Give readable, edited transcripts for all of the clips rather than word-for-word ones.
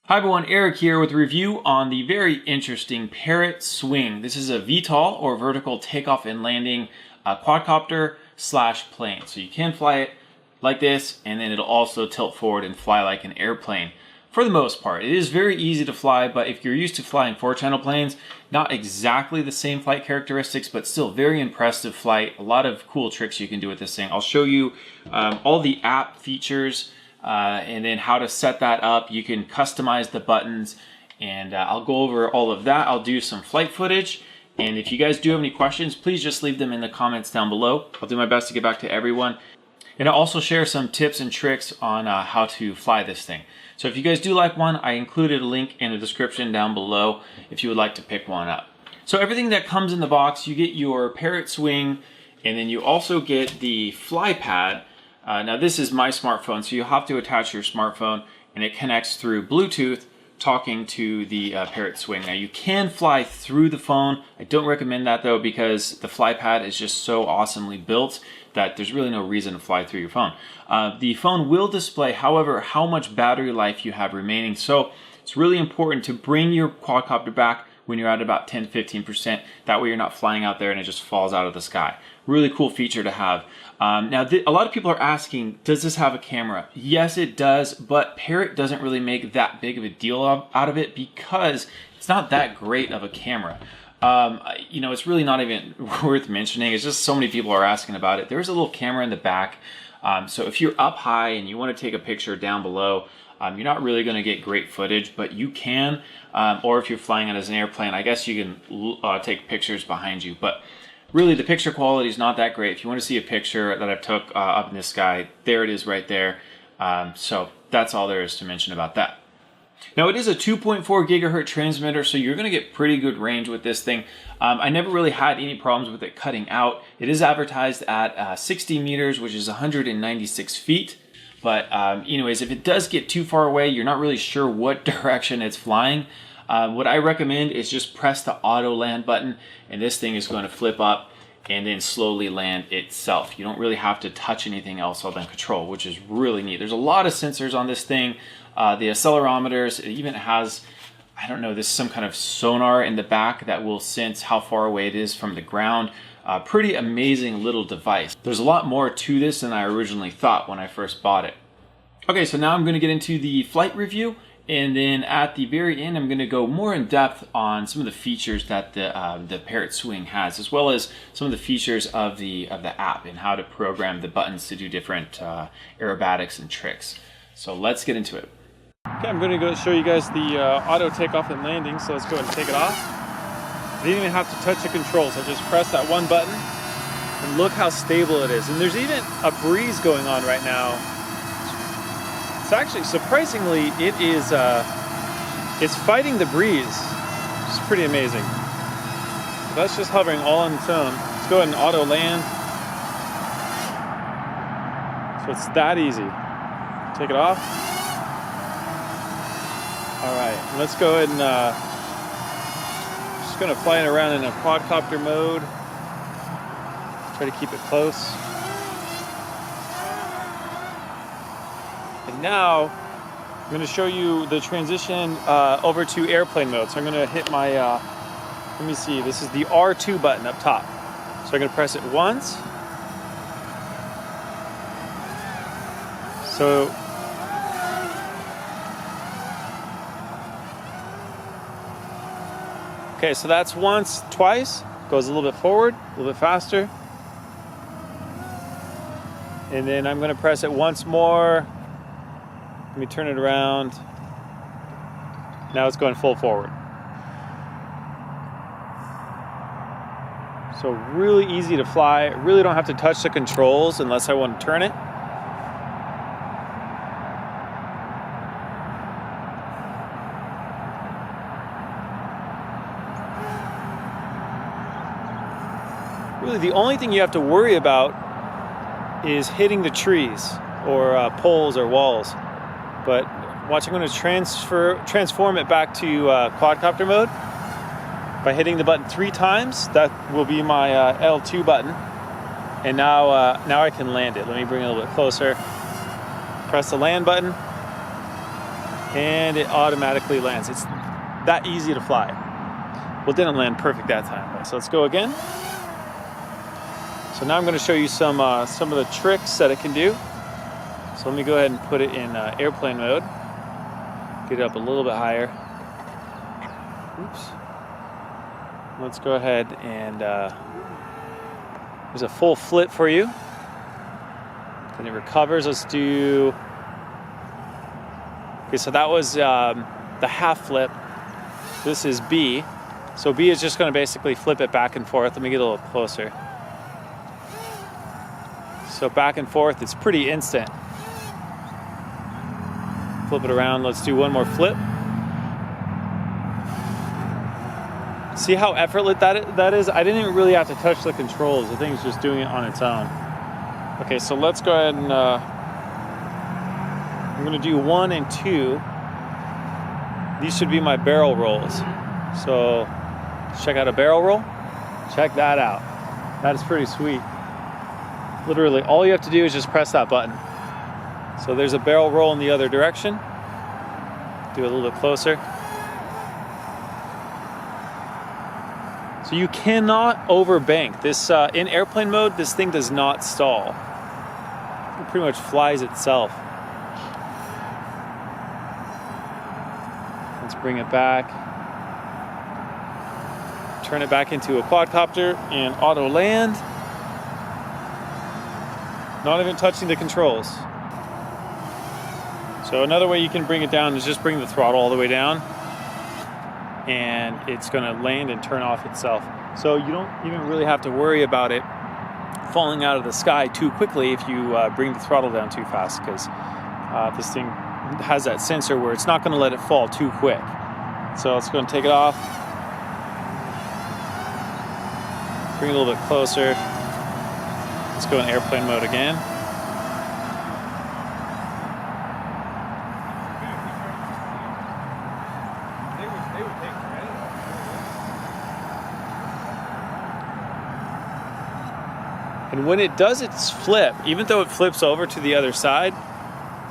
Hi everyone, Eric here with a review on the very interesting Parrot Swing. This is a VTOL or vertical takeoff and landing quadcopter slash plane. So you can fly it like this and then it'll also tilt forward and fly like an airplane. For the most part, it is very easy to fly, but if you're used to flying 4-channel planes, not exactly the same flight characteristics, but still very impressive flight. A lot of cool tricks you can do with this thing. I'll show you all the app features and then how to set that up. You can customize the buttons and I'll go over all of that. I'll do some flight footage, and if you guys do have any questions, please just leave them in the comments down below. I'll do my best to get back to everyone. And I'll also share some tips and tricks on how to fly this thing. So if you guys do like one, I included a link in the description down below if you would like to pick one up. So everything that comes in the box, you get your Parrot Swing, and then you also get the fly pad. Now this is my smartphone, so you'll have to attach your smartphone and it connects through Bluetooth talking to the Parrot Swing. Now you can fly through the phone. I don't recommend that though, because the fly pad is just so awesomely built that there's really no reason to fly through your phone. The phone will display, however, how much battery life you have remaining. So it's really important to bring your quadcopter back when you're at about 10-15%. That way you're not flying out there and it just falls out of the sky. Really cool feature to have. Now, a lot of people are asking, does this have a camera? Yes, it does, but Parrot doesn't really make that big of a deal out of it because it's not that great of a camera. You know, it's really not even worth mentioning. It's just so many people are asking about it. There's a little camera in the back. So if you're up high and you want to take a picture down below, you're not really going to get great footage, but you can. Or if you're flying it as an airplane, I guess you can take pictures behind you. But really, the picture quality is not that great. If you want to see a picture that I've took up in the sky, there it is right there. So that's all there is to mention about that. Now it is a 2.4 gigahertz transmitter, so you're going to get pretty good range with this thing. I never really had any problems with it cutting out. It is advertised at 60 meters, which is 196 feet. But anyways, if it does get too far away, you're not really sure what direction it's flying. What I recommend is just press the auto land button, and this thing is going to flip up and then slowly land itself. You don't really have to touch anything else other than control, which is really neat. There's a lot of sensors on this thing. The accelerometers, it even has, I don't know, this is some kind of sonar in the back that will sense how far away it is from the ground. Pretty amazing little device. There's a lot more to this than I originally thought when I first bought it. Okay, so now I'm going to get into the flight review, and then at the very end I'm going to go more in depth on some of the features that the Parrot Swing has, as well as some of the features of the app and how to program the buttons to do different aerobatics and tricks. So let's get into it. Okay, I'm going to go show you guys the auto takeoff and landing, so let's go ahead and take it off. I didn't even have to touch the controls. I just pressed that one button, and look how stable it is. And there's even a breeze going on right now. It's actually, surprisingly, it's fighting the breeze, which is pretty amazing. So that's just hovering all on its own. Let's go ahead and auto land. So it's that easy. Take it off. All right, let's go ahead and just gonna fly it around in a quadcopter mode. Try to keep it close. And now I'm gonna show you the transition over to airplane mode. So I'm gonna hit my, let me see, this is the R2 button up top. So I'm gonna press it once. So okay, so that's once, twice, goes a little bit forward, a little bit faster. And then I'm gonna press it once more. Let me turn it around. Now it's going full forward. So really easy to fly. Really don't have to touch the controls unless I want to turn it. Really, the only thing you have to worry about is hitting the trees or poles or walls. But watch, I'm going to transform it back to quadcopter mode by hitting the button 3 times. That will be my L2 button. And now I can land it. Let me bring it a little bit closer. Press the land button. and it automatically lands. It's that easy to fly. Well, it didn't land perfect that time. So let's go again. So now I'm going to show you some of the tricks that it can do. So let me go ahead and put it in airplane mode. Get it up a little bit higher. Oops. Let's go ahead and there's a full flip for you. Then it recovers. Let's do. Okay, so that was the half flip. This is B. So B is just going to basically flip it back and forth. Let me get a little closer. So back and forth, it's pretty instant. Flip it around. Let's do one more flip. See how effortless that is? I didn't even really have to touch the controls. The thing's just doing it on its own. Okay, so let's go ahead and I'm going to do 1 and 2. These should be my barrel rolls. So let's check out a barrel roll. Check that out. That is pretty sweet. Literally, all you have to do is just press that button. So there's a barrel roll in the other direction. Do it a little bit closer. So you cannot overbank. This in airplane mode, this thing does not stall. It pretty much flies itself. Let's bring it back. Turn it back into a quadcopter and auto land. Not even touching the controls. So another way you can bring it down is just bring the throttle all the way down, and it's going to land and turn off itself. So you don't even really have to worry about it falling out of the sky too quickly if you bring the throttle down too fast, because this thing has that sensor where it's not going to let it fall too quick. So it's going to take it off, bring it a little bit closer. Let's go in airplane mode again. And when it does its flip, even though it flips over to the other side,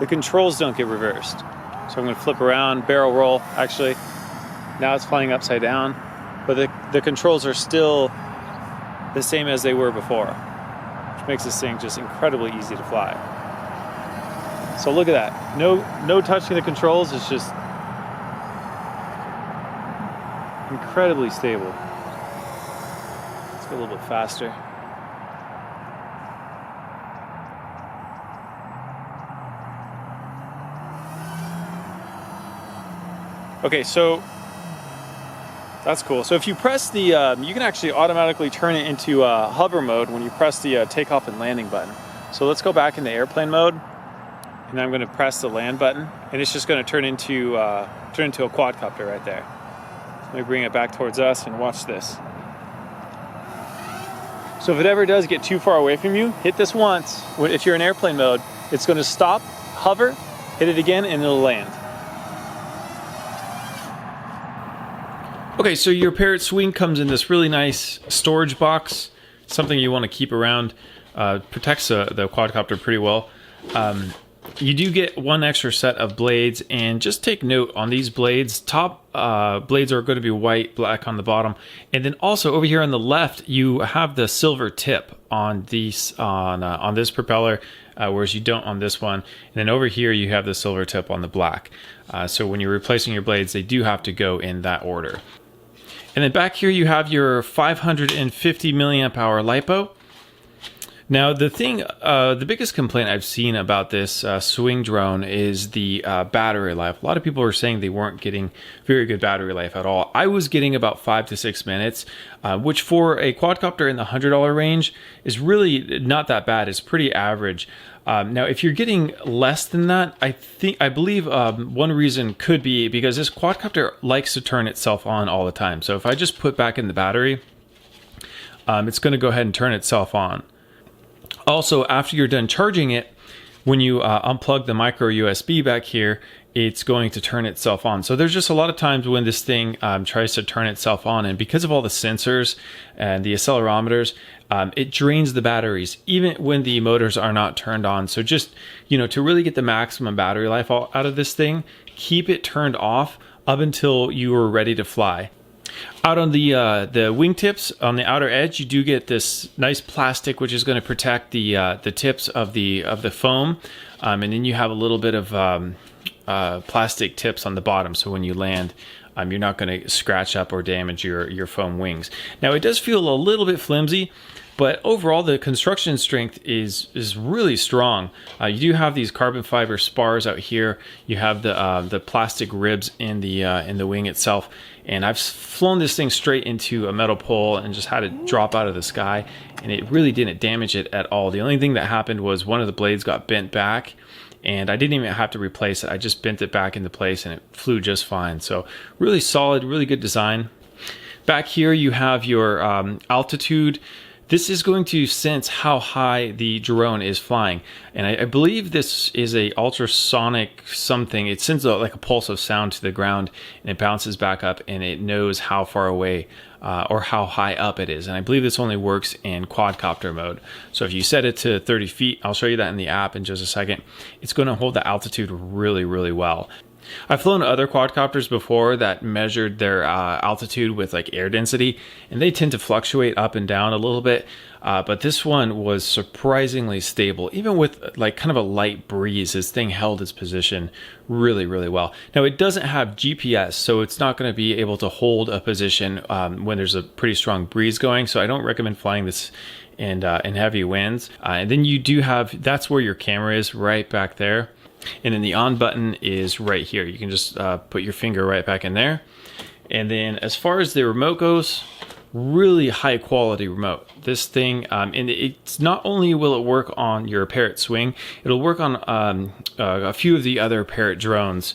the controls don't get reversed. So I'm going to flip around, barrel roll. Actually, now it's flying upside down, but the controls are still the same as they were before, which makes this thing just incredibly easy to fly. So look at that. No touching the controls. It's just incredibly stable. Let's go a little bit faster. Okay, so that's cool. So if you press the, you can actually automatically turn it into hover mode when you press the takeoff and landing button. So let's go back into airplane mode, and I'm going to press the land button, and it's just going to turn into a quadcopter right there. Let me bring it back towards us and watch this. So if it ever does get too far away from you, hit this once. If you're in airplane mode, it's going to stop, hover, hit it again, and it'll land. Okay, so your Parrot Swing comes in this really nice storage box, something you want to keep around. Protects the quadcopter pretty well. You do get one extra set of blades, and just take note on these blades. Top blades are going to be white, black on the bottom, and then also over here on the left, you have the silver tip on these on this propeller, whereas you don't on this one. And then over here, you have the silver tip on the black. So when you're replacing your blades, they do have to go in that order. And then back here you have your 550 milliamp hour LiPo. Now the thing, the biggest complaint I've seen about this swing drone is the battery life. A lot of people are saying they weren't getting very good battery life at all. I was getting about 5 to 6 minutes, which for a quadcopter in the $100 range is really not that bad. It's pretty average. Now, if you're getting less than that, I believe one reason could be because this quadcopter likes to turn itself on all the time. So if I just put back in the battery, it's going to go ahead and turn itself on. Also, after you're done charging it, when you unplug the micro USB back here, it's going to turn itself on. So there's just a lot of times when this thing tries to turn itself on, and because of all the sensors and the accelerometers, it drains the batteries even when the motors are not turned on. So just, to really get the maximum battery life out of this thing, keep it turned off up until you are ready to fly. Out on the wingtips, on the outer edge, you do get this nice plastic, which is going to protect the tips of the foam, and then you have a little bit of plastic tips on the bottom, so when you land, you're not going to scratch up or damage your foam wings. Now, it does feel a little bit flimsy, but overall the construction strength is really strong. You do have these carbon fiber spars out here. You have the plastic ribs in the wing itself, and I've flown this thing straight into a metal pole and just had it drop out of the sky, and it really didn't damage it at all. The only thing that happened was one of the blades got bent back, and I didn't even have to replace it. I just bent it back into place and it flew just fine. So really solid, really good design. Back here you have your altitude. This is going to sense how high the drone is flying. And I believe this is a ultrasonic something. It sends like a pulse of sound to the ground, and it bounces back up, and it knows how far away or how high up it is. And I believe this only works in quadcopter mode. So if you set it to 30 feet, I'll show you that in the app in just a second, it's going to hold the altitude really, really well. I've flown other quadcopters before that measured their altitude with like air density, and they tend to fluctuate up and down a little bit, but this one was surprisingly stable. Even with like kind of a light breeze, this thing held its position really, really well. Now, it doesn't have GPS, so it's not going to be able to hold a position when there's a pretty strong breeze going, so I don't recommend flying this in heavy winds. And then you do have, that's where your camera is, right back there. And then the on button is right here. You can just put your finger right back in there. And then as far as the remote goes, really high quality remote. This thing, and it's not only will it work on your Parrot Swing, it'll work on a few of the other Parrot drones.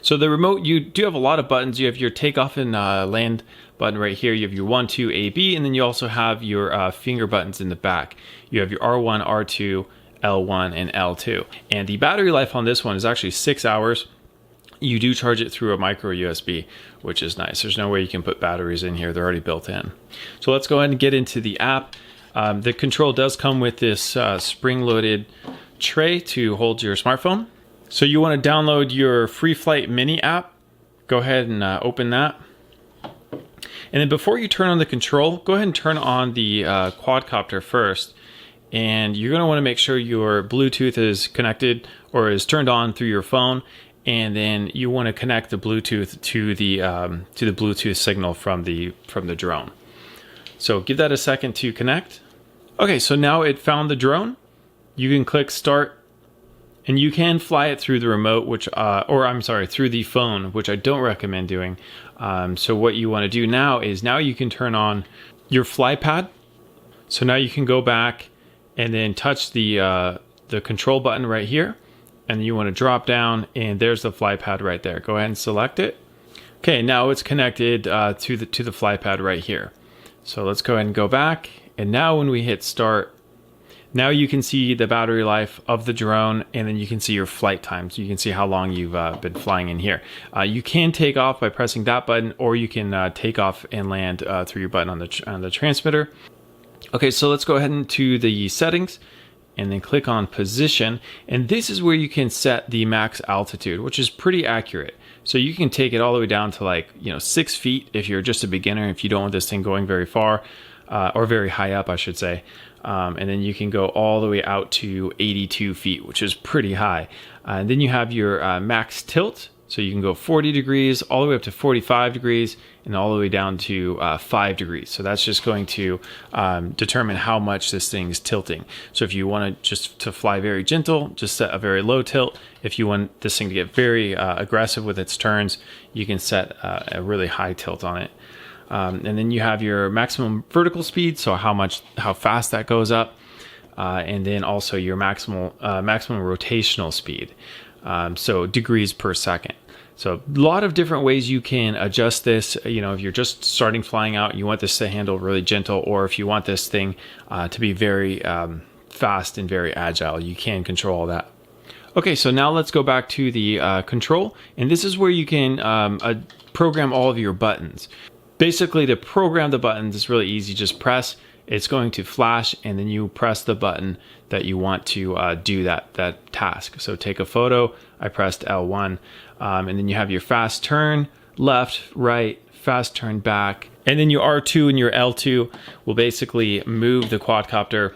So the remote, you do have a lot of buttons. You have your takeoff and land button right here. You have your 1, 2, A, B, and then you also have your finger buttons in the back. You have your R1, R2, L1 and L2, and the battery life on this one is actually 6 hours. You do charge it through a micro USB, which is nice. There's no way you can put batteries in here, they're already built in. So let's go ahead and get into the app. The control does come with this spring-loaded tray to hold your smartphone. So you want to download your Free Flight Mini app. Go ahead and open that. And then before you turn on the control, go ahead and turn on the quadcopter first. And you're going to want to make sure your Bluetooth is connected or is turned on through your phone, and then you want to connect the Bluetooth to the Bluetooth signal from the drone. So give that a second to connect. Okay, so now it found the drone. You can click start, and you can fly it through the remote, through the phone, which I don't recommend doing. So what you want to do now is you can turn on your fly pad. So now you can go back and then touch the control button right here, and you want to drop down, and there's the fly pad right there. Go ahead and select it. Okay, now it's connected to the fly pad right here. So let's go ahead and go back, and now when we hit start, now you can see the battery life of the drone, and then you can see your flight time. So you can see how long you've been flying in here. You can take off by pressing that button, or you can take off and land through your button on the transmitter. Okay, so let's go ahead into the settings and then click on position. And this is where you can set the max altitude, which is pretty accurate. So you can take it all the way down to 6 feet if you're just a beginner, if you don't want this thing going very far, or very high up, I should say. And then you can go all the way out to 82 feet, which is pretty high. And then you have your max tilt. So you can go 40 degrees all the way up to 45 degrees and all the way down to 5 degrees. So that's just going to determine how much this thing is tilting. So if you want to fly very gentle, just set a very low tilt. If you want this thing to get very aggressive with its turns, you can set a really high tilt on it. And then you have your maximum vertical speed, so how fast that goes up, and then also your maximum rotational speed. So degrees per second. So a lot of different ways you can adjust this. If you're just starting flying out, you want this to handle really gentle, or if you want this thing to be very fast and very agile, you can control all that. Okay, so now let's go back to the control, and this is where you can program all of your buttons. Basically, to program the buttons, it's really easy. Just press, it's going to flash, and then you press the button that you want to do that task. So take a photo, I pressed L1, and then you have your fast turn, left, right, fast turn back, and then your R2 and your L2 will basically move the quadcopter.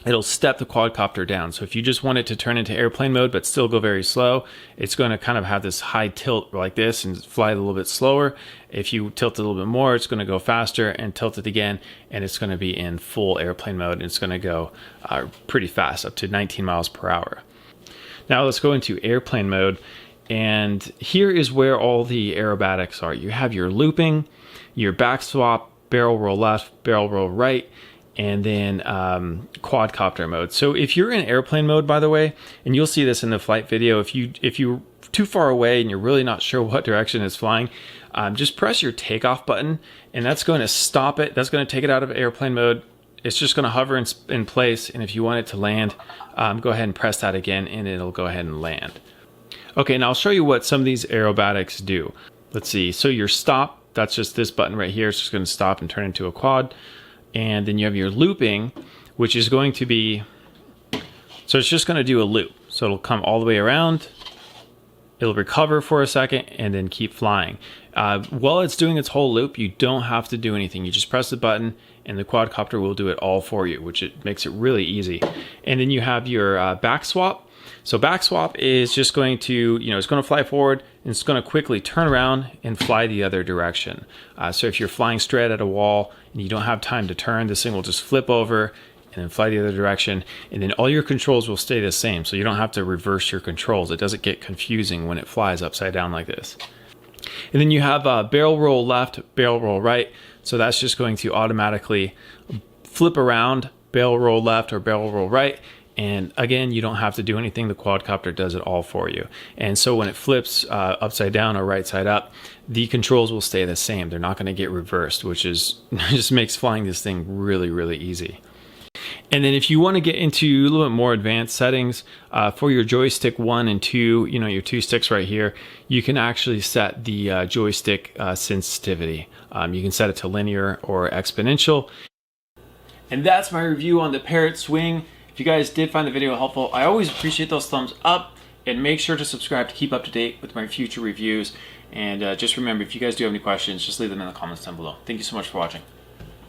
It'll step the quadcopter down. So if you just want it to turn into airplane mode but still go very slow, it's going to kind of have this high tilt like this and fly a little bit slower. If you tilt it a little bit more, it's going to go faster, and tilt it again, and it's going to be in full airplane mode, and it's going to go pretty fast, up to 19 miles per hour. Now let's go into airplane mode, and here is where all the aerobatics are. You have your looping, your back swap, barrel roll left, barrel roll right, and then quadcopter mode. So if you're in airplane mode, by the way, and you'll see this in the flight video, if you're too far away and you're really not sure what direction it's flying, just press your takeoff button, and that's going to stop it. That's going to take it out of airplane mode. It's just going to hover in place, and if you want it to land, go ahead and press that again, and it'll go ahead and land. Okay, now I'll show you what some of these aerobatics do. Let's see. So your stop, that's just this button right here. It's just going to stop and turn into a quad. And then you have your looping, which is going to be, so it's just going to do a loop. So it'll come all the way around, it'll recover for a second, and then keep flying. While it's doing its whole loop, you don't have to do anything. You just press the button, and the quadcopter will do it all for you, which it makes it really easy. And then you have your back swap. So back swap is just going to, it's going to fly forward, and it's going to quickly turn around and fly the other direction. So if you're flying straight at a wall and you don't have time to turn, this thing will just flip over and then fly the other direction, and then all your controls will stay the same. So you don't have to reverse your controls. It doesn't get confusing when it flies upside down like this. And then you have barrel roll left, barrel roll right. So that's just going to automatically flip around, barrel roll left or barrel roll right. And again, you don't have to do anything. The quadcopter does it all for you. And so when it flips upside down or right side up, the controls will stay the same. They're not going to get reversed, which is just makes flying this thing really, really easy. And then if you want to get into a little bit more advanced settings for your joystick 1 and 2, your two sticks right here, you can actually set the joystick sensitivity. You can set it to linear or exponential. And that's my review on the Parrot Swing. If you guys did find the video helpful, I always appreciate those thumbs up, and make sure to subscribe to keep up to date with my future reviews. And just remember, if you guys do have any questions, just leave them in the comments down below. Thank you so much for watching.